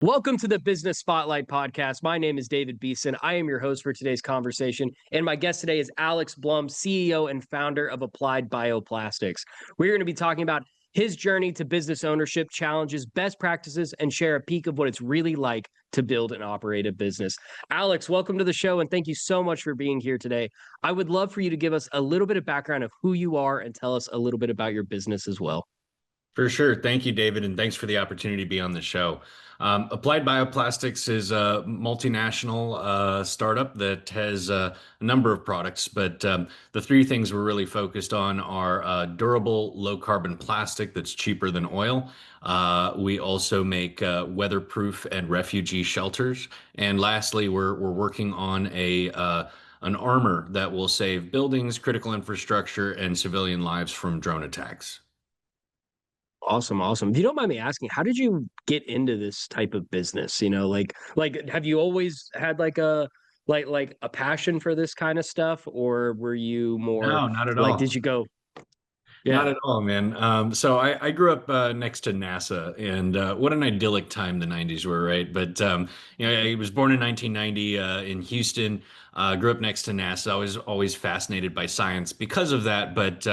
Welcome to the Business Spotlight podcast. My name is David Beeson. I am your host for today's conversation. And my guest today is Alex Blum, CEO and founder of Applied Bioplastics. We're going to be talking about his journey to business ownership, challenges, best practices, and share a peek of what it's really like to build and operate a business. Alex, welcome to the show, and thank you so much for being here today. I would love for you to give us a little bit of background of who you are and tell us a little bit about your business as well. For sure. Thank you, David, and thanks for the opportunity to be on the show. Applied Bioplastics is a multinational startup that has a number of products, but the three things we're really focused on are durable, low-carbon plastic that's cheaper than oil. We also make weatherproof and refugee shelters. And lastly, we're working on an armor that will save buildings, critical infrastructure, and civilian lives from drone attacks. Awesome. If you don't mind me asking, how did you get into this type of business? Like have you always had like a passion for this kind of stuff, or were you more No, not at like, all. did you go? Not Yeah. at all, man. So I grew up next to NASA, and what an idyllic time the '90s were, right? But I was born in 1990 in Houston. Grew up next to NASA. I was always fascinated by science because of that, but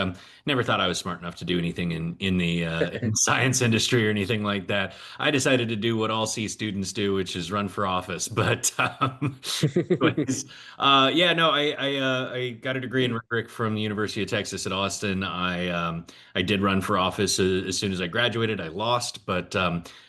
never thought I was smart enough to do anything in science industry or anything like that. I decided to do what all C students do, which is run for office. But anyways, yeah, no, I got a degree in rhetoric from the University of Texas at Austin. I did run for office as soon as I graduated. I lost, but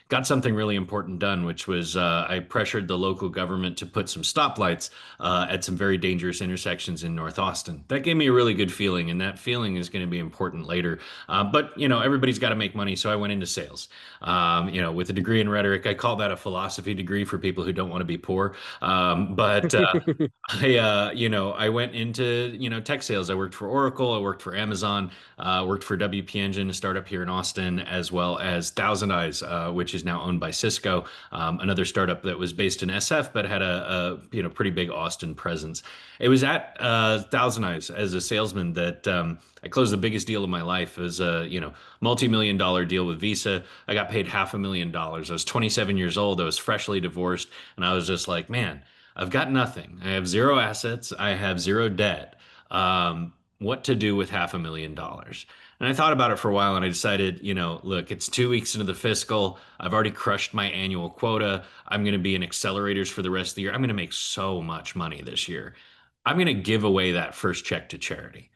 got something really important done, which was I pressured the local government to put some stoplights at some very dangerous intersections in North Austin. That gave me a really good feeling, and that feeling is going to be important later. But everybody's got to make money, so I went into sales. With a degree in rhetoric, I call that a philosophy degree for people who don't want to be poor. But I went into tech sales. I worked for Oracle. I worked for Amazon. Worked for WP Engine, a startup here in Austin, as well as Thousand Eyes, which is now owned by Cisco, another startup that was based in SF but had a pretty big Austin presence. It was at Thousand Eyes as a salesman that I closed the biggest deal of my life. It was a multi-million dollar deal with Visa. I got paid $500,000. I was 27 years old. I was freshly divorced, and I was just like, man, I've got nothing. I have zero assets. I have zero debt. What to do with $500,000. And I thought about it for a while and I decided, look, it's 2 weeks into the fiscal. I've already crushed my annual quota. I'm going to be in accelerators for the rest of the year. I'm going to make so much money this year. I'm going to give away that first check to charity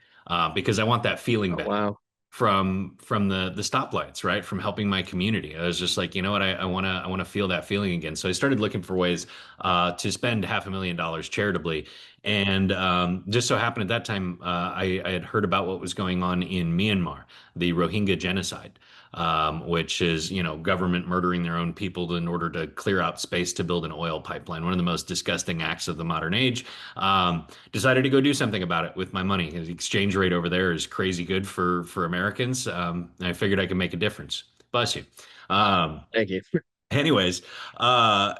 because I want that feeling Oh, back wow. from the stoplights, right? From helping my community. I was just like, you know what, I want to feel that feeling again. So I started looking for ways to spend $500,000 charitably. And just so happened at that time, I had heard about what was going on in Myanmar, the Rohingya genocide, which is, government murdering their own people in order to clear out space to build an oil pipeline. One of the most disgusting acts of the modern age. Decided to go do something about it with my money. The exchange rate over there is crazy good for Americans. I figured I could make a difference. Bless you. Thank you. Anyways, I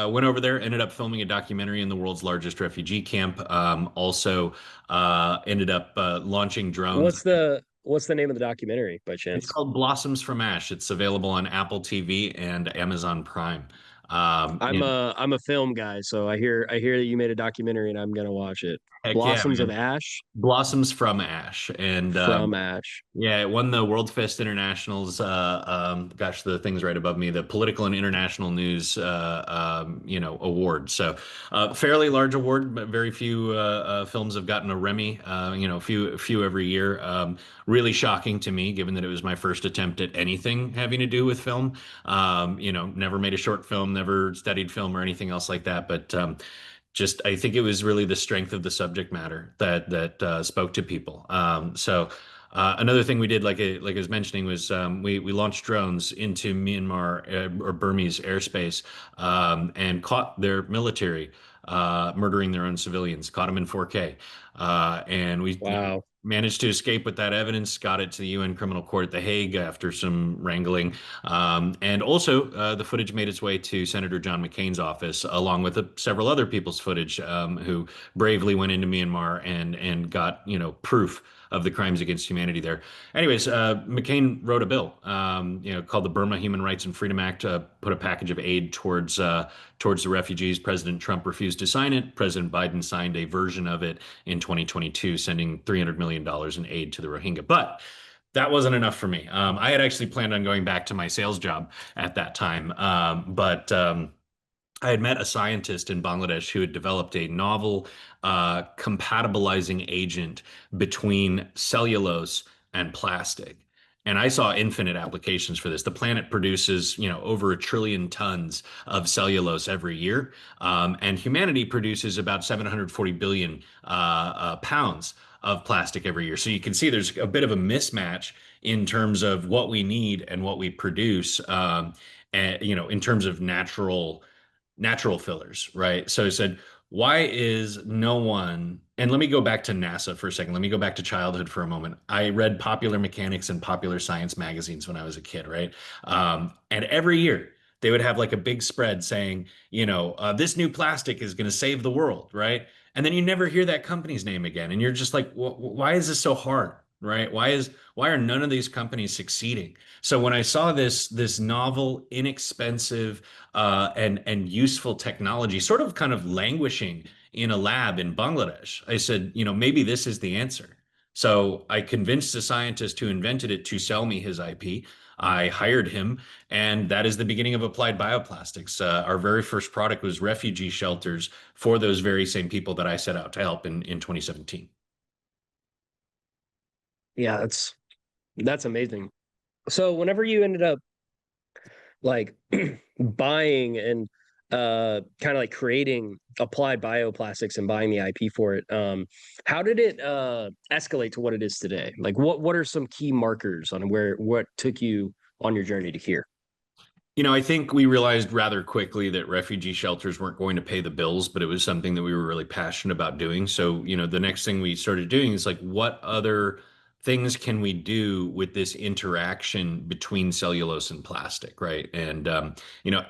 went over there, ended up filming a documentary in the world's largest refugee camp. Also, ended up launching drones. What's the name of the documentary by It's chance? called Blossoms from Ash. It's available on Apple TV and Amazon Prime. I'm And a film guy, so I hear that you made a documentary and I'm gonna watch it. heck yeah, Blossoms of man. Ash Blossoms from Ash. And from Ash. yeah, it won the World Fest International's, gosh, the thing's right above me, the Political and International News, award. So, fairly large award, but very few films have gotten a Remy. Few every year. Really shocking to me, given that it was my first attempt at anything having to do with film. Never made a short film, never studied film or anything else like that, but. Just I think it was really the strength of the subject matter that spoke to people. Another thing we did, like I was mentioning, was we launched drones into Myanmar or Burmese airspace and caught their military murdering their own civilians. Caught them in 4K, and we Wow. managed to escape with that evidence. Got it to the UN Criminal Court at The Hague after some wrangling, and also the footage made its way to Senator John McCain's office, along with several other people's footage who bravely went into Myanmar and got proof of the crimes against humanity there. Anyways, McCain wrote a bill, called the Burma Human Rights and Freedom Act, put a package of aid towards the refugees. President Trump refused to sign it. President Biden signed a version of it in 2022, sending $300 million in aid to the Rohingya. But that wasn't enough for me. I had actually planned on going back to my sales job at that time, but I had met a scientist in Bangladesh who had developed a novel compatibilizing agent between cellulose and plastic. And I saw infinite applications for this. The planet produces, over 1 trillion tons of cellulose every year, and humanity produces about 740 billion pounds of plastic every year. So you can see there's a bit of a mismatch in terms of what we need and what we produce, and in terms of natural fillers, right? So I said, why is no one, and let me go back to NASA for a second. Let me go back to childhood for a moment. I read Popular Mechanics and Popular Science magazines when I was a kid, right? And every year they would have like a big spread saying, this new plastic is going to save the world, right? And then you never hear that company's name again. And you're just like, why is this so hard? Right? Why are none of these companies succeeding? So when I saw this novel, inexpensive, and useful technology sort of kind of languishing in a lab in Bangladesh, I said, maybe this is the answer. So I convinced the scientist who invented it to sell me his IP. I hired him, and that is the beginning of applied bioplastics. Our very first product was refugee shelters for those very same people that I set out to help in 2017. Yeah, that's amazing. So whenever you ended up like buying and kind of like creating applied bioplastics and buying the IP for it, how did it escalate to what it is today? Like what are some key markers on what took you on your journey to here? I think we realized rather quickly that refugee shelters weren't going to pay the bills, but it was something that we were really passionate about doing. So, the next thing we started doing is like, what other things can we do with this interaction between cellulose and plastic, right? And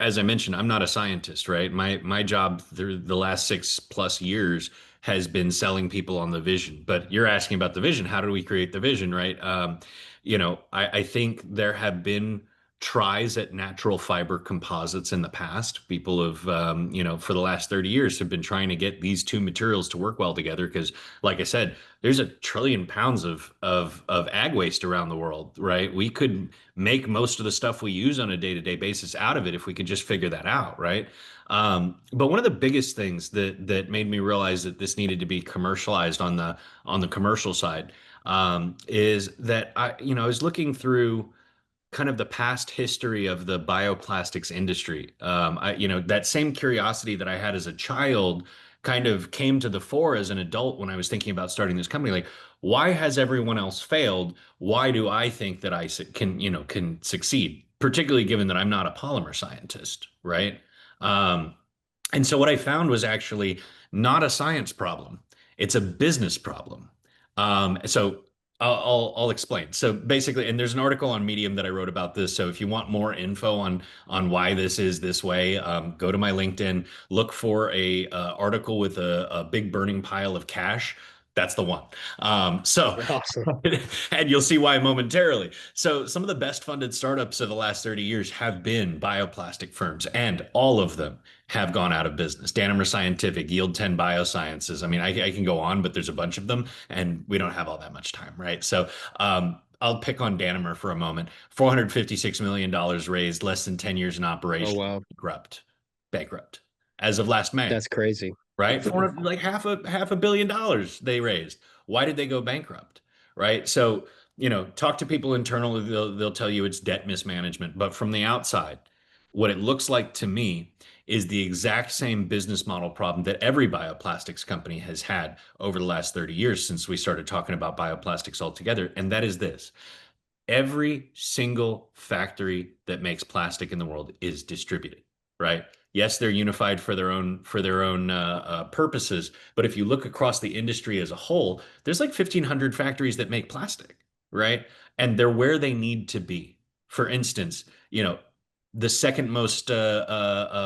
as I mentioned, I'm not a scientist, right? My job through the last 6+ years has been selling people on the vision. But you're asking about the vision. How do we create the vision, right? I think there have been tries at natural fiber composites in the past. People have, for the last 30 years have been trying to get these two materials to work well together because, like I said, there's 1 trillion pounds of ag waste around the world, right? We could make most of the stuff we use on a day-to-day basis out of it if we could just figure that out, right? But one of the biggest things that made me realize that this needed to be commercialized on the commercial side, is that I was looking through kind of the past history of the bioplastics industry. That same curiosity that I had as a child kind of came to the fore as an adult when I was thinking about starting this company. Like, why has everyone else failed? Why do I think that I can succeed? Particularly given that I'm not a polymer scientist, right? Um, and so what I found was actually not a science problem. It's a business problem. So I'll explain. So basically, and there's an article on Medium that I wrote about this. So if you want more info on why this is this way, go to my LinkedIn, look for a article with a big burning pile of cash. That's the one. So Awesome. and you'll see why momentarily. So some of the best funded startups of the last 30 years have been bioplastic firms, and all of them have gone out of business. Danimer Scientific, Yield 10 Biosciences. I mean, I can go on, but there's a bunch of them, and we don't have all that much time, right? So I'll pick on Danimer for a moment. $456 million raised, less than 10 years in Oh operation, wow, bankrupt as of last May, that's crazy. right? For like $500 million they raised. Why did they go bankrupt? Right. So, talk to people internally, they'll tell you it's debt mismanagement. But from the outside, what it looks like to me is the exact same business model problem that every bioplastics company has had over the last 30 years since we started talking about bioplastics altogether. And that is this: every single factory that makes plastic in the world is distributed, right? Yes, they're unified for their own purposes, but if you look across the industry as a whole, there's like 1,500 factories that make plastic, right? And they're where they need to be. For instance, the second most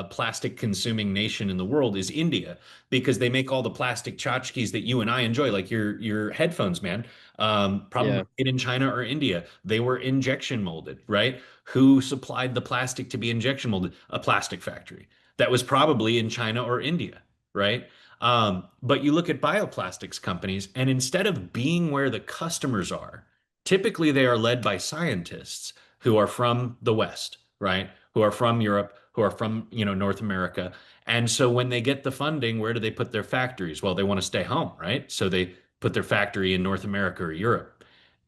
plastic consuming nation in the world is India because they make all the plastic tchotchkes that you and I enjoy, like your headphones, man. Probably Yeah. made in China or India. They were injection molded, right? Who supplied the plastic to be injection molded? A plastic factory that was probably in China or India, right? But you look at bioplastics companies, and instead of being where the customers are, typically they are led by scientists who are from the West, right? Who are from Europe, who are from, North America. And so when they get the funding, where do they put their factories? Well, they want to stay home, right? So they put their factory in North America or Europe.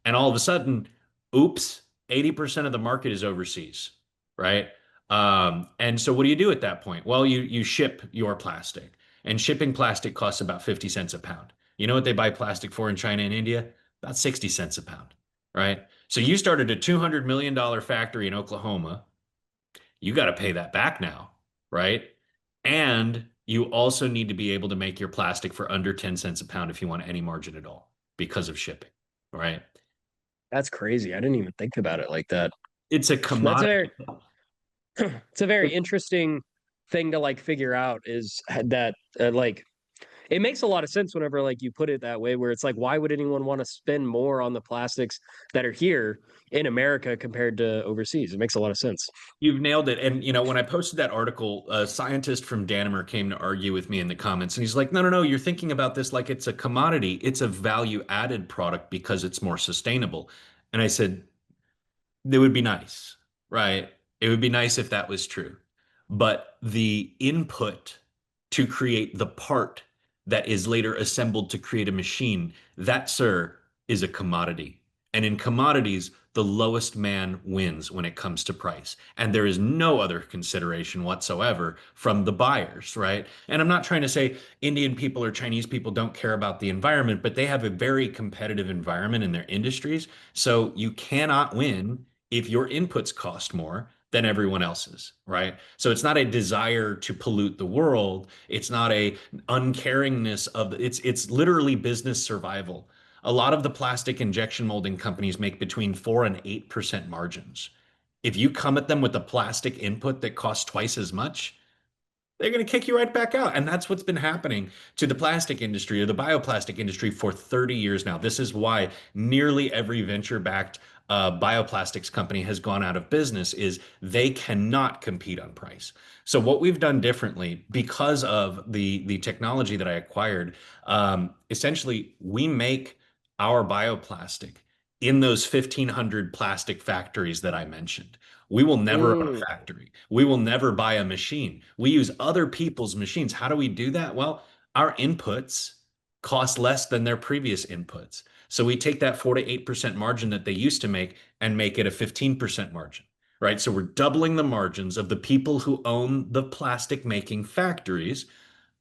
And all of a sudden, oops, 80% of the market is overseas, right? And so what do you do at that point? Well, you ship your plastic, and shipping plastic costs about 50 cents a pound. You know what they buy plastic for in China and India? About 60 cents a pound, right? So you started a $200 million factory in Oklahoma. You got to pay that back now, right? And you also need to be able to make your plastic for under 10 cents a pound if you want any margin at all because of shipping, right? That's crazy. I didn't even think about it like that. It's a That's a commodity. very it's a very interesting thing to like figure out is that like it makes a lot of sense whenever like you put it that way where it's like why would anyone want to spend more on the plastics that are here in America compared to overseas? It makes a lot of sense. You've nailed it. And when I posted that article, a scientist from Danimer came to argue with me in the comments, and he's like, "No, no, no, you're thinking about this like it's a commodity. It's a value added product because it's more sustainable." And I said, it would be nice, right? It would be nice if that was true. But the input to create the part that is later assembled to create a machine, that, sir, is a commodity. And in commodities, the lowest man wins when it comes to price. And there is no other consideration whatsoever from the buyers, right? And I'm not trying to say Indian people or Chinese people don't care about the environment, but they have a very competitive environment in their industries. So you cannot win if your inputs cost more than everyone else's, right? So it's not a desire to pollute the world. It's not a uncaringness of it's literally business survival. A lot of the plastic injection molding companies make between 4 and 8% margins. If you come at them with a plastic input that costs twice as much, they're going to kick you right back out. And that's what's been happening to the plastic industry or the bioplastic industry for 30 years now. This is why nearly every venture-backed bioplastics company has gone out of business is they cannot compete on price. So what we've done differently because of the technology that I acquired, essentially we make our bioplastic in those 1,500 plastic factories that I mentioned. We will never own a Mm, factory. We will never buy a machine. We use other people's machines. How do we do that? Well, our inputs cost less than their previous inputs. So we take that 4 to 8% margin that they used to make it a 15% margin, right? So we're doubling the margins of the people who own the plastic making factories.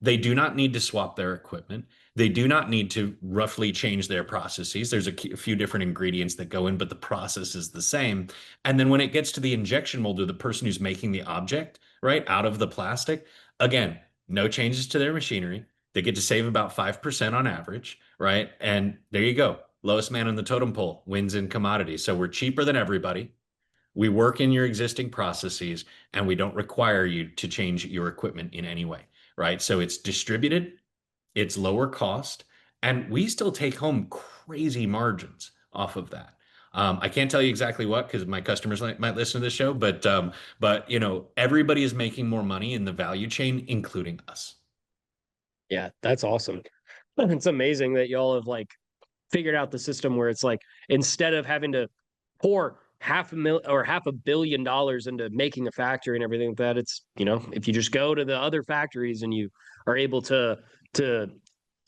They do not need to swap their equipment. They do not need to roughly change their processes. There's a few different ingredients that go in, but the process is the same. And then when it gets to the injection molder, the person who's making the object, right, out of the plastic, again, no changes to their machinery. They get to save about 5% on average, right? And there you go. Lowest man on the totem pole wins in commodities. So we're cheaper than everybody. We work in your existing processes, and we don't require you to change your equipment in any way, right? So it's distributed, it's lower cost, and we still take home crazy margins off of that. I can't tell you exactly what because my customers might listen to this show, but everybody is making more money in the value chain, including us. yeah, that's awesome. It's amazing that y'all have like figured out the system where it's like instead of having to pour half a mil or $500 million into making a factory and everything like that, it's if you just go to the other factories and you are able to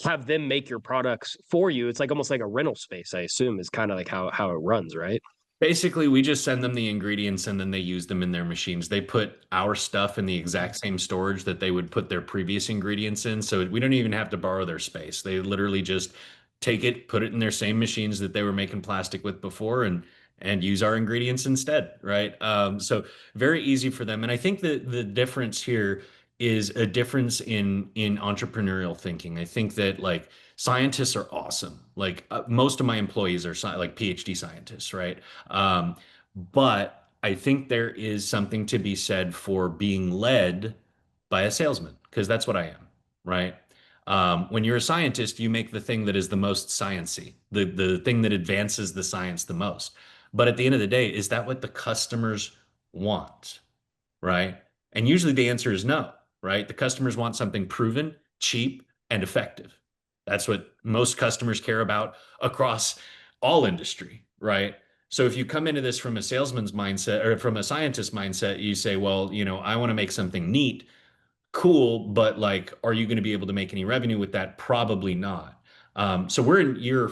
have them make your products for you, it's like almost like a rental space, I assume, is kind of like how it runs, right? Basically, we just send them the ingredients and then they use them in their machines. They put our stuff in the exact same storage that they would put their previous ingredients in. So we don't even have to borrow their space. They literally just take it, put it in their same machines that they were making plastic with before and use our ingredients instead, right? So very easy for them. And I think the difference here is a difference in entrepreneurial thinking. I think that like scientists are awesome. Like most of my employees are like PhD scientists, right? But I think there is something to be said for being led by a salesman, because that's what I am, right? When you're a scientist, you make the thing that is the most sciency, the thing that advances the science the most. But at the end of the day, is that what the customers want, right? And usually the answer is no, right? The customers want something proven, cheap, and effective. That's what most customers care about across all industry, right? So if you come into this from a salesman's mindset or from a scientist mindset, you say, well, I want to make something neat, cool, but like, are you going to be able to make any revenue with that? Probably not. So we're in year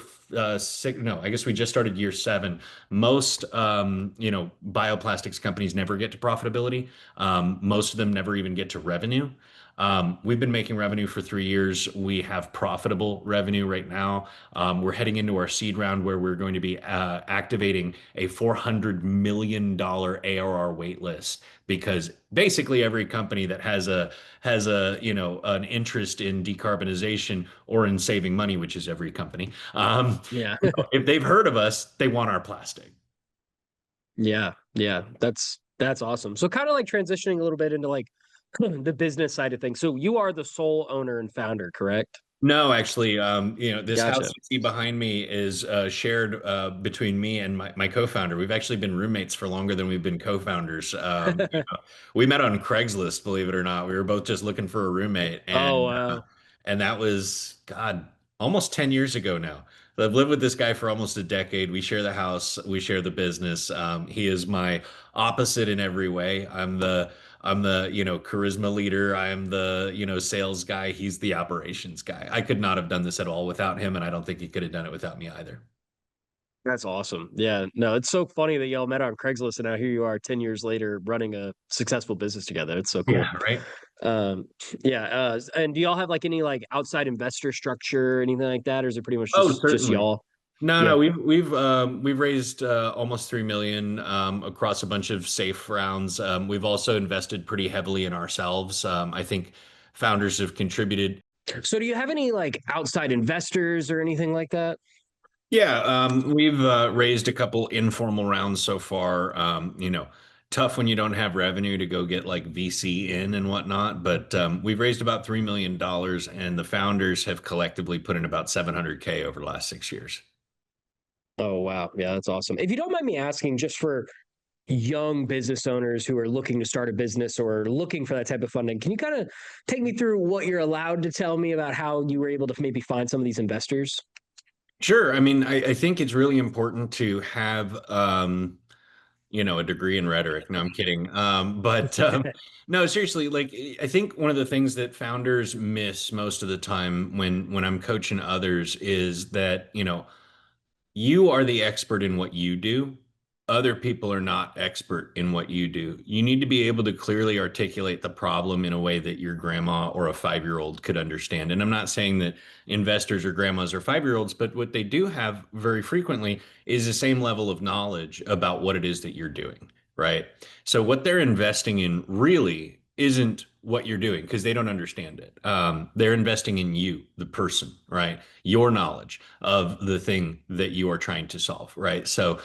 six. No, I guess we just started year seven. Most, bioplastics companies never get to profitability. Most of them never even get to revenue. We've been making revenue for 3 years. We have profitable revenue right now. We're heading into our seed round where we're going to be activating a $400 million ARR wait list, because basically every company that has a an interest in decarbonization or in saving money, which is every company. Yeah. If they've heard of us, they want our plastic. Yeah. Yeah. That's awesome. So kind of like transitioning a little bit into like the business side of things. So you are the sole owner and founder, correct? No, actually, this house Gotcha. you see behind me is shared between me and my co-founder. We've actually been roommates for longer than we've been co-founders. We met on Craigslist, believe it or not. We were both just looking for a roommate, Oh, and wow. that was, God, almost 10 years ago now. So I've lived with this guy for almost a decade. We share the house, we share the business. He is my opposite in every way. I'm the charisma leader. I'm the sales guy. He's the operations guy. I could not have done this at all without him, and I don't think he could have done it without me either. That's awesome. Yeah. No, it's so funny that y'all met on Craigslist and now here you are 10 years later running a successful business together. It's so cool. Yeah, right. Um, yeah. And do y'all have like any like outside investor structure or anything like that? Or is it pretty much Oh, just certainly. y'all? No, Yeah. no, we've raised almost 3 million across a bunch of safe rounds. We've also invested pretty heavily in ourselves. I think founders have contributed. So do you have any like outside investors or anything like that? Yeah, we've raised a couple informal rounds so far. Tough when you don't have revenue to go get like VC in and whatnot, but we've raised about $3 million, and the founders have collectively put in about 700K over the last 6 years. Oh, wow. Yeah, that's awesome. If you don't mind me asking, just for young business owners who are looking to start a business or looking for that type of funding, can you kind of take me through what you're allowed to tell me about how you were able to maybe find some of these investors? Sure. I mean, I think it's really important to have, a degree in rhetoric. No, I'm kidding. But no, seriously, like I think one of the things that founders miss most of the time when I'm coaching others is that, you are the expert in what you do. Other people are not expert in what you do. You need to be able to clearly articulate the problem in a way that your grandma or a 5-year-old could understand. And I'm not saying that investors or grandmas or 5-year-olds, but what they do have very frequently is the same level of knowledge about what it is that you're doing, right? So what they're investing in really isn't what you're doing because they don't understand it. They're investing in you, the person, right? Your knowledge of the thing that you are trying to solve, right? So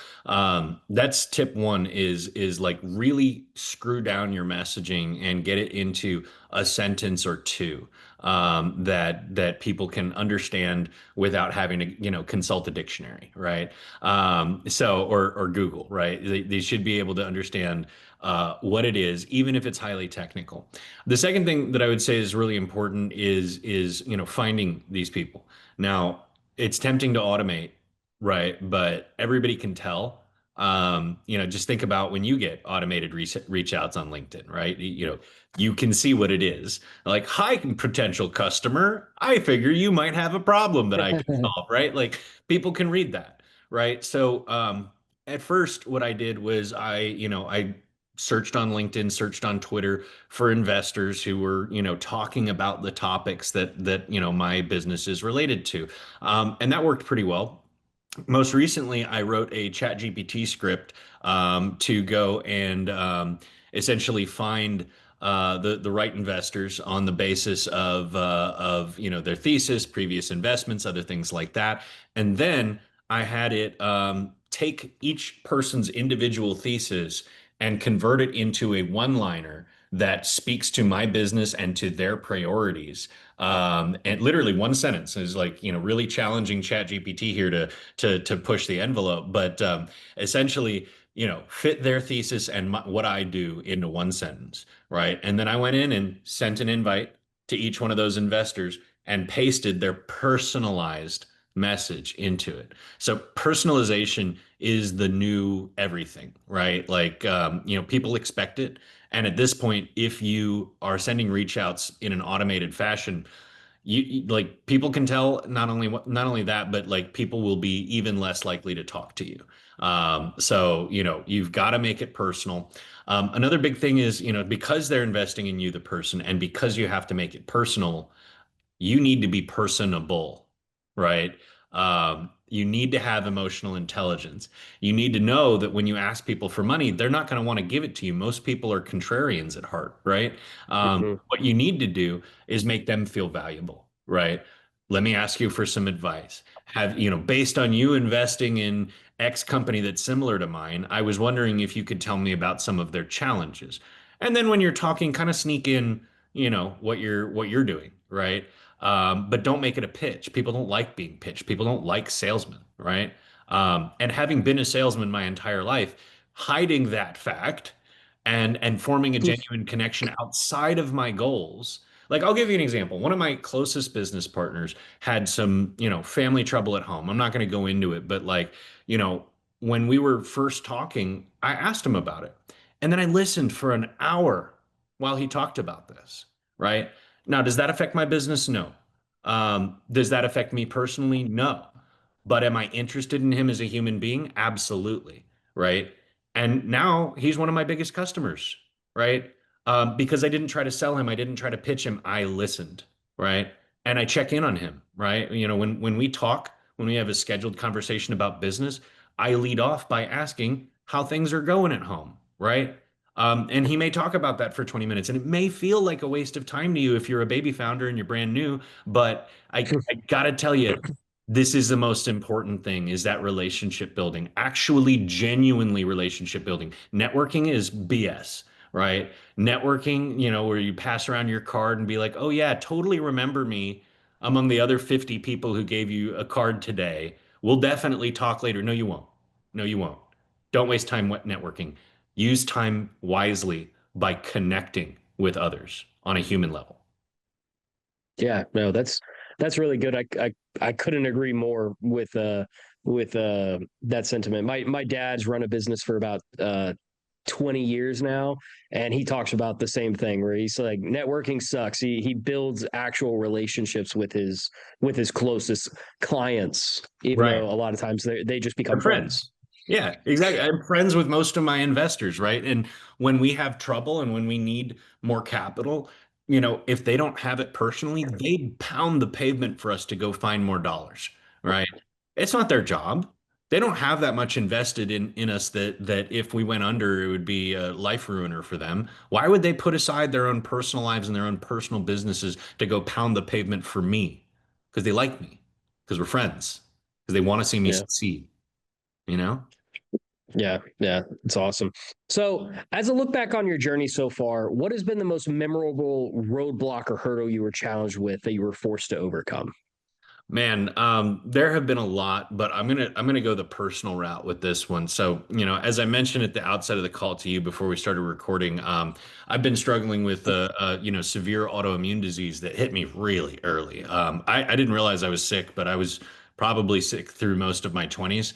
that's tip one is like really screw down your messaging and get it into a sentence or two that people can understand without having to consult a dictionary, right? Or Google, right? They should be able to understand what it is, even if it's highly technical. The second thing that I would say is really important is finding these people. Now, it's tempting to automate, right? But everybody can tell. Just think about when you get automated reach outs on LinkedIn, right? You can see what it is. Like, hi, potential customer. I figure you might have a problem that I can solve, right? Like people can read that, right? So at first, what I did was I searched on LinkedIn, searched on Twitter for investors who were, talking about the topics that my business is related to. And that worked pretty well. Most recently, I wrote a chat GPT script to go and essentially find the right investors on the basis of their thesis, previous investments, other things like that. And then I had it take each person's individual thesis and convert it into a one-liner that speaks to my business and to their priorities. And literally one sentence is like, really challenging Chat GPT here to push the envelope, but essentially, fit their thesis and what I do into one sentence, right? And then I went in and sent an invite to each one of those investors and pasted their personalized message into it. So personalization is the new everything, right? Like, people expect it. And at this point, if you are sending reach outs in an automated fashion, like people can tell not only that, but like people will be even less likely to talk to you. So, you've got to make it personal. Another big thing is, because they're investing in you, the person, and because you have to make it personal, you need to be personable, right? You need to have emotional intelligence. You need to know that when you ask people for money, they're not going to want to give it to you. Most people are contrarians at heart, right? Mhm. What you need to do is make them feel valuable, right? Let me ask you for some advice. Based on you investing in X company that's similar to mine, I was wondering if you could tell me about some of their challenges. And then when you're talking, kind of sneak in, what you're doing, right? But don't make it a pitch. People don't like being pitched. People don't like salesmen, right? And having been a salesman my entire life, hiding that fact and forming a genuine connection outside of my goals. Like I'll give you an example. One of my closest business partners had some, family trouble at home. I'm not going to go into it, but like, you know, when we were first talking, I asked him about it. And then I listened for an hour while he talked about this, right? Now, does that affect my business? No. Does that affect me personally? No. But am I interested in him as a human being? Absolutely. Right. And now he's one of my biggest customers. Right. Because I didn't try to sell him. I didn't try to pitch him. I listened. Right. And I check in on him. Right. When we talk, when we have a scheduled conversation about business, I lead off by asking how things are going at home. Right. And he may talk about that for 20 minutes, and it may feel like a waste of time to you if you're a baby founder and you're brand new. But I gotta tell you, this is the most important thing: is that relationship building, actually, genuinely relationship building. Networking is BS, right? Networking, where you pass around your card and be like, "Oh yeah, totally remember me among the other 50 people who gave you a card today. We'll definitely talk later." No, you won't. No, you won't. Don't waste time networking. Use time wisely by connecting with others on a human level. Yeah, no, that's really good. I couldn't agree more with that sentiment. My dad's run a business for about 20 years now, and he talks about the same thing where he's like, networking sucks. He builds actual relationships with his closest clients, even Right. though a lot of times they just become They're friends. friends. Yeah, exactly. I'm friends with most of my investors, right? And when we have trouble and when we need more capital, if they don't have it personally, they pound the pavement for us to go find more dollars, right? It's not their job. They don't have that much invested in us that if we went under, it would be a life ruiner for them. Why would they put aside their own personal lives and their own personal businesses to go pound the pavement for me? Because they like me, because we're friends, because they want to see me Yeah. succeed, you know? Yeah, it's awesome. So, as a look back on your journey so far, what has been the most memorable roadblock or hurdle you were challenged with that you were forced to overcome? Man, there have been a lot, but I'm gonna go the personal route with this one. So, as I mentioned at the outset of the call to you before we started recording, I've been struggling with severe autoimmune disease that hit me really early. I didn't realize I was sick, but I was probably sick through most of my 20s.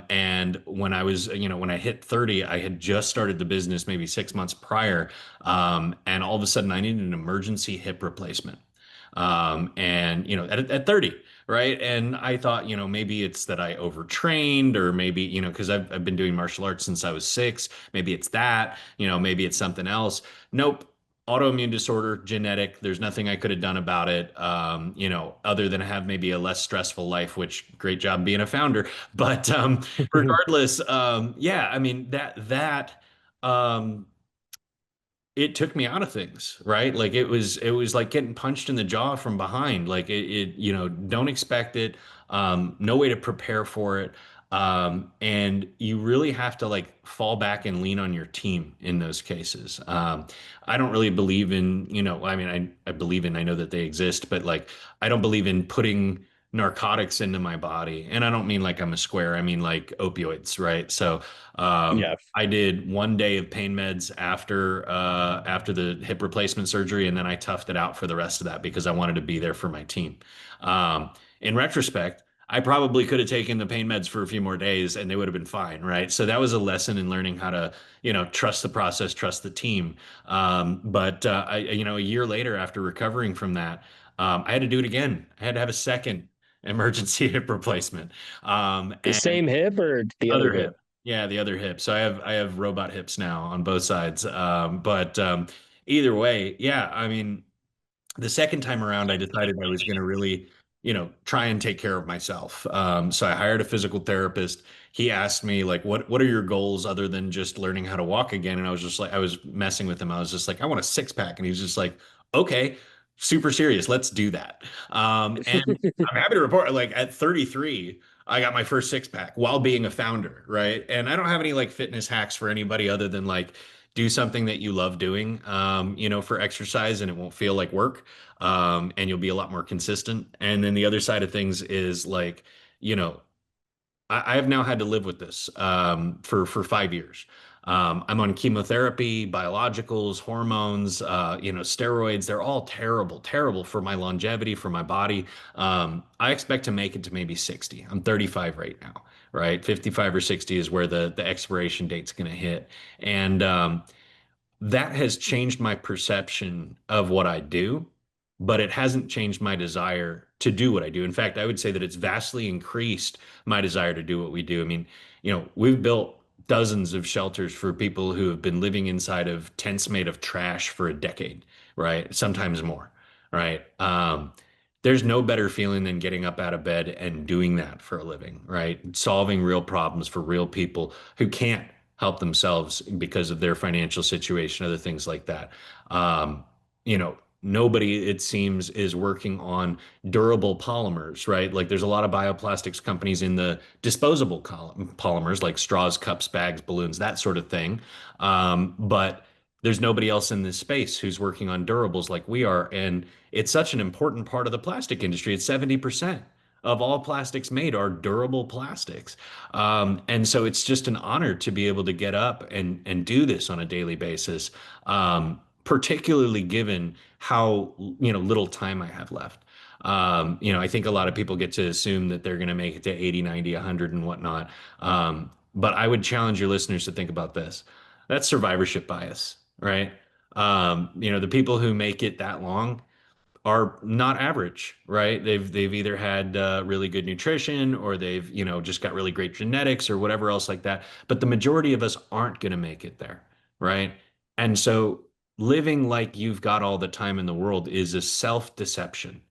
And when I was, when I hit 30, I had just started the business maybe 6 months prior, and all of a sudden I needed an emergency hip replacement. And at 30, right? And I thought, maybe it's that I overtrained, or maybe, because I've been doing martial arts since I was 6. Maybe it's that, maybe it's something else. Nope. Autoimmune disorder, genetic. There's nothing I could have done about it, other than have maybe a less stressful life, which great job being a founder. But regardless, yeah, I mean um, it took me out of things, right? Like it was like getting punched in the jaw from behind. Like don't expect it. No way to prepare for it. And you really have to like fall back and lean on your team in those cases. I don't really believe in, I mean, I believe in, I know that they exist, but like, I don't believe in putting narcotics into my body. And I don't mean like I'm a square, I mean like opioids, right? So, Yeah. I did 1 day of pain meds after the hip replacement surgery, and then I toughed it out for the rest of that because I wanted to be there for my team. In retrospect, I probably could have taken the pain meds for a few more days and they would have been fine, right? So that was a lesson in learning how to, trust the process, trust the team. But a year later after recovering from that, I had to do it again. I had to have a second emergency hip replacement. The And same hip or the other other hip? hip. Yeah, the other hip. So I have robot hips now on both sides. But either way, yeah, I mean, the second time around, I decided I was going to really, try and take care of myself. So I hired a physical therapist. He asked me like, what are your goals other than just learning how to walk again? And I was just like, I was messing with him. I was just like, I want a six pack. And he was just like, okay, super serious. Let's do that. And I'm happy to report, like at 33, I got my first six pack while being a founder, right? And I don't have any like fitness hacks for anybody other than like do something that you love doing, for exercise, and it won't feel like work, and you'll be a lot more consistent. And then the other side of things is like, you know, I have now had to live with this for 5 years. I'm on chemotherapy, biologicals, hormones, steroids. They're all terrible, terrible for my longevity, for my body. I expect to make it to maybe 60. I'm 35 right now, right? 55 or 60 is where the expiration date's going to hit. And that has changed my perception of what I do, but it hasn't changed my desire to do what I do. In fact, I would say that it's vastly increased my desire to do what we do. I mean, we've built dozens of shelters for people who have been living inside of tents made of trash for a decade, right? Sometimes more, right? There's no better feeling than getting up out of bed and doing that for a living, right? Solving real problems for real people who can't help themselves because of their financial situation, other things like that. Nobody, it seems, is working on durable polymers, right? Like there's a lot of bioplastics companies in the disposable polymers, like straws, cups, bags, balloons, that sort of thing. But there's nobody else in this space who's working on durables like we are. And it's such an important part of the plastic industry. It's 70% of all plastics made are durable plastics. And so it's just an honor to be able to get up and do this on a daily basis, particularly given how little time I have left. I think a lot of people get to assume that they're going to make it to 80, 90, 100 and whatnot. But I would challenge your listeners to think about this. That's survivorship bias, right? The people who make it that long are not average, right? They've either had really good nutrition or they've just got really great genetics or whatever else like that. But the majority of us aren't going to make it there, right? And so living like you've got all the time in the world is a self-deception.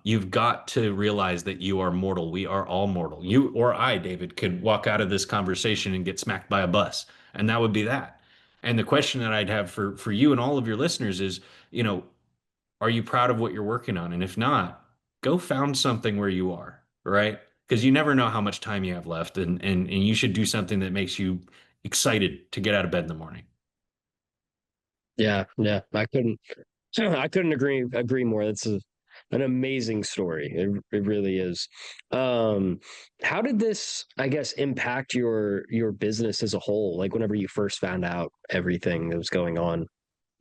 You've got to realize that you are mortal. We are all mortal. You or I, David, could walk out of this conversation and get smacked by a bus, and that would be that. And the question that I'd have for you and all of your listeners is, are you proud of what you're working on? And if not, go found something where you are, right? Because you never know how much time you have left, and you should do something that makes you excited to get out of bed in the morning. Yeah, yeah. I couldn't agree more. That's an amazing story. It really is. Um, how did this, I guess, impact your business as a whole? Like whenever you first found out everything that was going on.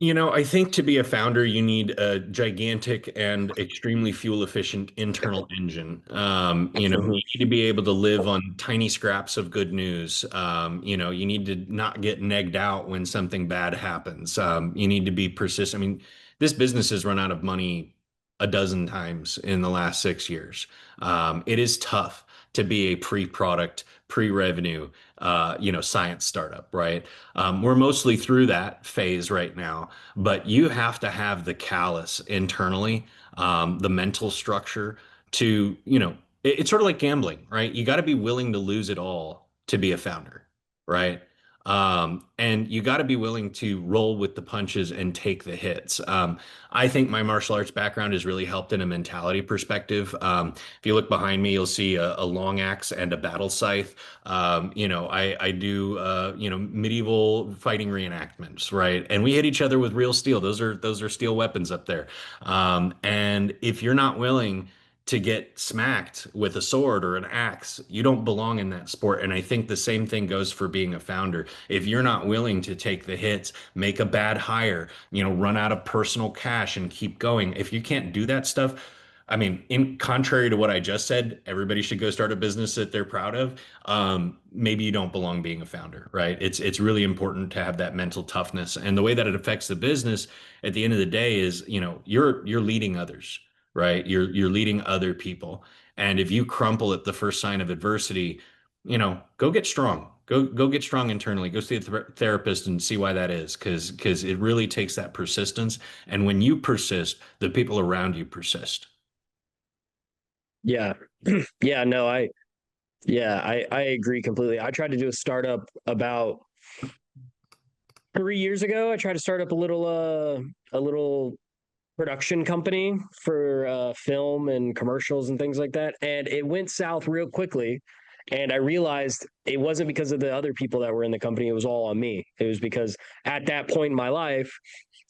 I think to be a founder, you need a gigantic and extremely fuel efficient internal engine. You Mhm. need to be able to live on tiny scraps of good news. You need to not get negged out when something bad happens. You need to be persistent. I mean, this business has run out of money a dozen times in the last 6 years. It is tough to be a pre-product, pre-revenue, science startup, right? We're mostly through that phase right now, but you have to have the callus internally, the mental structure to, it's sort of like gambling, right? You got to be willing to lose it all to be a founder, right? And you got to be willing to roll with the punches and take the hits. I think my martial arts background has really helped in a mentality perspective. If you look behind me, you'll see a long axe and a battle scythe. I do medieval fighting reenactments, right? And we hit each other with real steel. Those are steel weapons up there. And if you're not willing to get smacked with a sword or an axe, you don't belong in that sport. And I think the same thing goes for being a founder. If you're not willing to take the hits, make a bad hire, run out of personal cash and keep going. If you can't do that stuff, I mean, in contrary to what I just said, everybody should go start a business that they're proud of. Maybe you don't belong being a founder, right? It's really important to have that mental toughness. And the way that it affects the business at the end of the day is, you're leading others, right? You're leading other people. And if you crumple at the first sign of adversity, go get strong. Go get strong internally. Go see a therapist and see why that is, because it really takes that persistence. And when you persist, the people around you persist. Yeah. Yeah, no, I agree completely. I tried to do a startup about 3 years ago. I tried to start up a little production company for film and commercials and things like that, and it went south real quickly. And I realized it wasn't because of the other people that were in the company, it was all on me. It was because at that point in my life,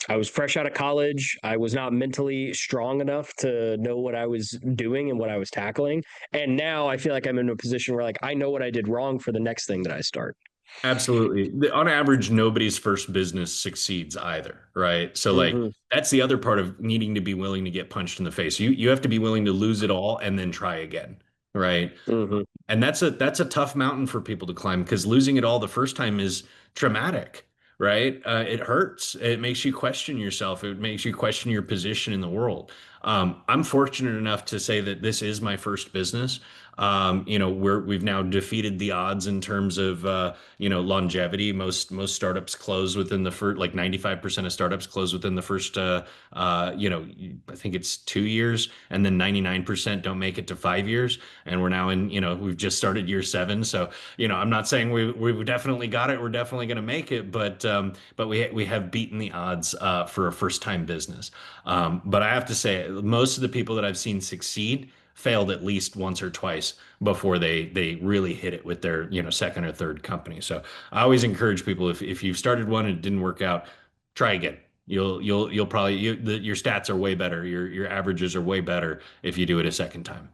I was fresh out of college. I was not mentally strong enough to know what I was doing and what I was tackling. And now I feel like I'm in a position where, like, I know what I did wrong for the next thing that I start. Absolutely. On average, nobody's first business succeeds either, right? So like Hmm. that's the other part of needing to be willing to get punched in the face. You have to be willing to lose it all and then try again, right? Hmm. And that's a tough mountain for people to climb because losing it all the first time is traumatic, right? It hurts. It makes you question yourself. It makes you question your position in the world. I'm fortunate enough to say that this is my first business. We've now defeated the odds in terms of longevity. Most startups close within the first, like 95% of startups close within the first I think it's 2 years, and then 99% don't make it to 5 years. And we're now we've just started year seven. So, I'm not saying we definitely got it. We're definitely going to make it, but we have beaten the odds for a first time business. But I have to say, most of the people that I've seen succeed failed at least once or twice before they really hit it with their second or third company. So I always encourage people, if you've started one and it didn't work out, try again. You'll probably your stats are way better. Your averages are way better if you do it a second time.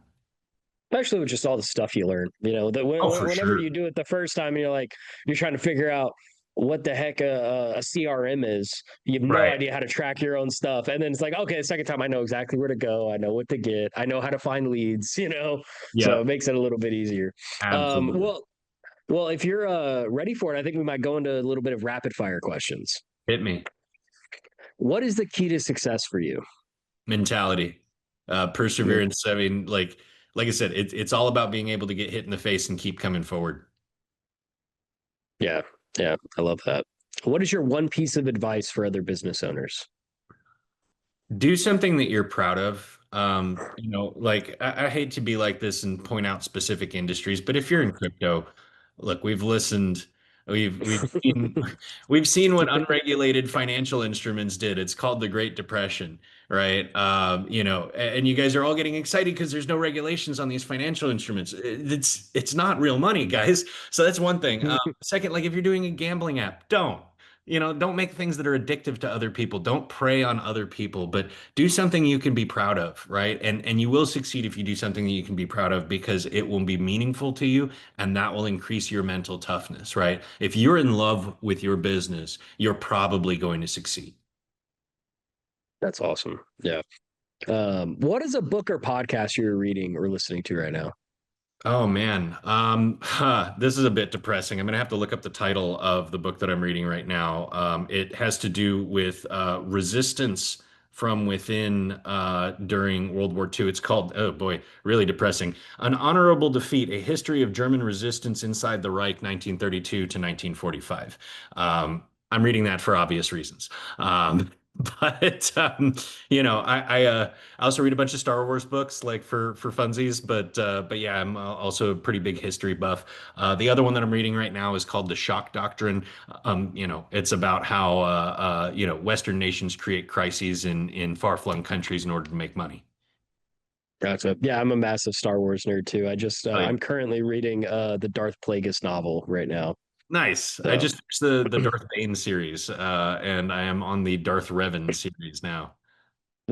Especially with just all the stuff you learn, Oh, for whenever sure. you do it the first time, you're trying to figure out what the heck a CRM is. You have no Right. idea how to track your own stuff. And then it's like, okay, the second time I know exactly where to go. I know what to get. I know how to find leads. So Yeah, it makes it a little bit easier. Um, absolutely. well, well, if you're ready for it, I think we might go into a little bit of rapid fire questions. Hit me. What is the key to success for you? Mentality, Mm, perseverance. I mean, like I said, it's all about being able to get hit in the face and keep coming forward. yeah, yeah, I love that. What is your one piece of advice for other business owners? Do something that you're proud of. Like I hate to be like this and point out specific industries, but if you're in crypto, look, we've seen we've seen what unregulated financial instruments did. It's called the Great Depression, right? And you guys are all getting excited because there's no regulations on these financial instruments. It's not real money, guys. So that's one thing. Second, like if you're doing a gambling app, don't make things that are addictive to other people. Don't prey on other people, but do something you can be proud of, right? And you will succeed if you do something that you can be proud of because it will be meaningful to you and that will increase your mental toughness, right? If you're in love with your business, you're probably going to succeed. That's awesome. Yeah. What is a book or podcast you're reading or listening to right now? Oh man, this is a bit depressing. I'm gonna have to look up the title of the book that I'm reading right now. It has to do with resistance from within during World War II. It's called, oh boy, really depressing. An Honorable Defeat: A History of German Resistance Inside the Reich, 1932 to 1945. I'm reading that for obvious reasons. But I also read a bunch of Star Wars books like for funsies. But yeah, I'm also a pretty big history buff. The other one that I'm reading right now is called The Shock Doctrine. It's about how Western nations create crises in far-flung countries in order to make money. Gotcha. Yeah, I'm a massive Star Wars nerd too. Oh, I'm currently reading the Darth Plagueis novel right now. nice. I So just finished the Darth Bane series, and I am on the Darth Revan series now.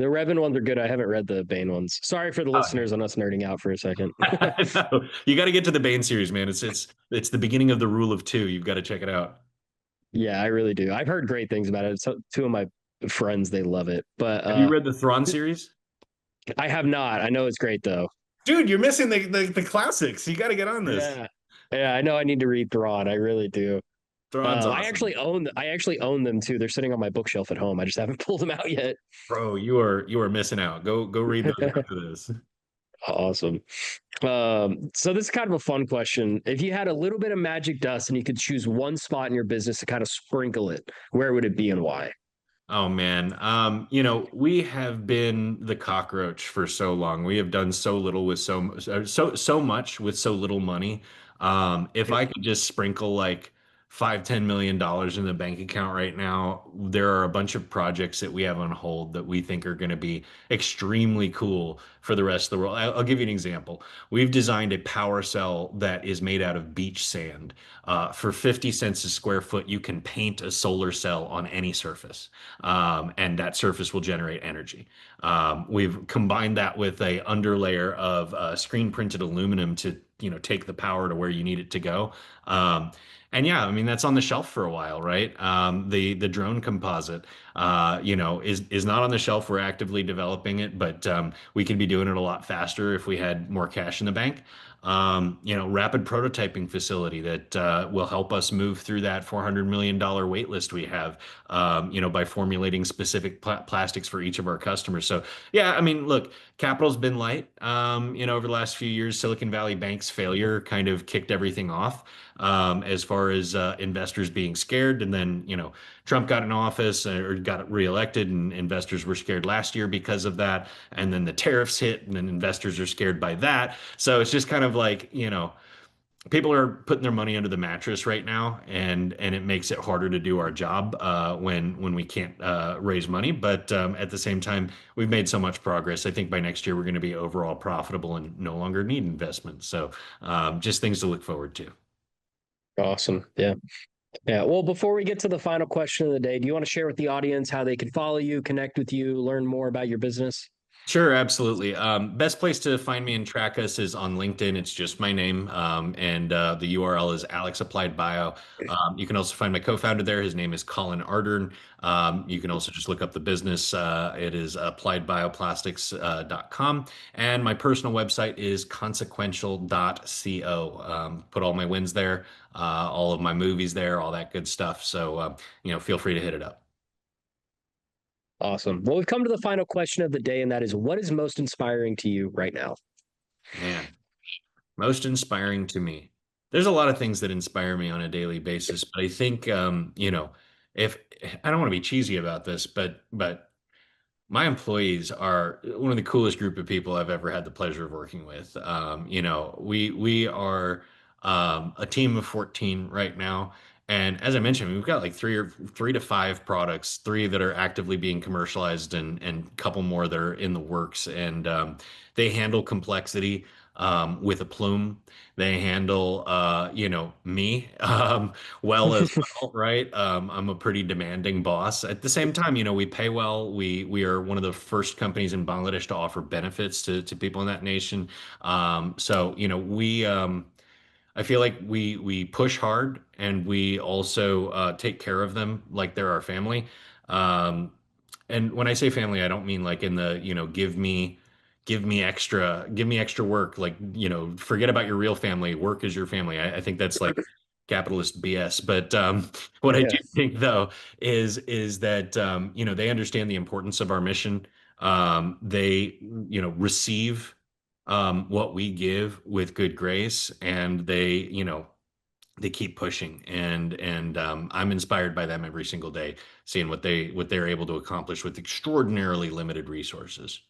the Revan ones are good. I haven't read the Bane ones. Sorry for the Oh, listeners on us nerding out for a second. no, you got to get to the Bane series, man. It's the beginning of the rule of two. You've got to check it out. Yeah, I really do. I've heard great things about it. So two of my friends, they love it. But Have you read the Thrawn series? I have not. I know it's great though. Dude, you're missing the classics. You got to get on this. Yeah. Yeah, I know I need to read Thrawn. I really do. Thrawn's awesome. I actually own them too. They're sitting on my bookshelf at home. I just haven't pulled them out yet. Bro, you are missing out. Go read those after this. Awesome. So this is kind of a fun question. If you had a little bit of magic dust and you could choose one spot in your business to kind of sprinkle it, where would it be and why? Oh man, we have been the cockroach for so long. We have done so little with so much with so little money. If I could just sprinkle like $5-10 million in the bank account right now, there are a bunch of projects that we have on hold that we think are going to be extremely cool for the rest of the world. I'll give you an example. We've designed a power cell that is made out of beach sand. For 50 cents a square foot, you can paint a solar cell on any surface, and that surface will generate energy. We've combined that with a underlayer of screen printed aluminum to take the power to where you need it to go. And yeah, I mean that's on the shelf for a while, right? The drone composite, is not on the shelf. We're actively developing it, but we could be doing it a lot faster if we had more cash in the bank. Rapid prototyping facility that will help us move through that $400 million wait list we have, by formulating specific plastics for each of our customers. So, yeah, I mean, look, capital's been light. Over the last few years, Silicon Valley Bank's failure kind of kicked everything off, as far as investors being scared. And then, Trump got in office or got reelected, and investors were scared last year because of that. And then the tariffs hit, and then investors are scared by that. So it's just kind of like, people are putting their money under the mattress right now, and it makes it harder to do our job when we can't raise money. But at the same time, we've made so much progress. I think by next year we're going to be overall profitable and no longer need investment. So just things to look forward to. Awesome. Yeah. Yeah. Well, before we get to the final question of the day, do you want to share with the audience how they can follow you, connect with you, learn more about your business? Sure, absolutely. Best place to find me and track us is on LinkedIn. It's just my name, and the URL is Alex Applied Bio. You can also find my co-founder there. His name is Colin Ardern. You can also just look up the business. It is appliedbioplastics.com. And my personal website is consequential.co. Put all my wins there, all of my movies there, all that good stuff. So, feel free to hit it up. Awesome. Well, we've come to the final question of the day, and that is what is most inspiring to you right now? Man. Most inspiring to me. There's a lot of things that inspire me on a daily basis, but I think if I don't want to be cheesy about this, but my employees are one of the coolest group of people I've ever had the pleasure of working with. We are a team of 14 right now. And as I mentioned, we've got like three to five products, three that are actively being commercialized, and a couple more that are in the works. And they handle complexity with a plume. They handle, me well as well, right? I'm a pretty demanding boss. At the same time, we pay well. We are one of the first companies in Bangladesh to offer benefits to people in that nation. So, I feel like we push hard, and we also take care of them like they're our family. Um, and when I say family, I don't mean like in the, give me extra work. Like, forget about your real family. Work is your family. I think that's like capitalist BS. But what I do Yeah. think though is that they understand the importance of our mission. They receive what we give with good grace, and they they keep pushing, and I'm inspired by them every single day, seeing what they're able to accomplish with extraordinarily limited resources.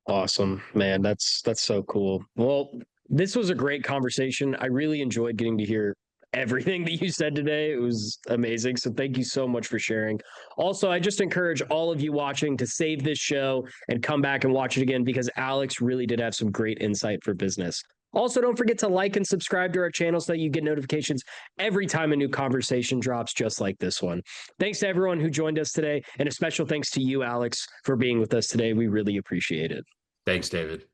Awesome, man. That's so cool. Well, this was a great conversation. I really enjoyed getting to hear everything that you said today. It was amazing. So thank you so much for sharing. Also, I just encourage all of you watching to save this show and come back and watch it again because Alex really did have some great insight for business. Also, don't forget to like and subscribe to our channel so that you get notifications every time a new conversation drops, just like this one. Thanks to everyone who joined us today, and a special thanks to you, Alex, for being with us today. We really appreciate it. Thanks, David.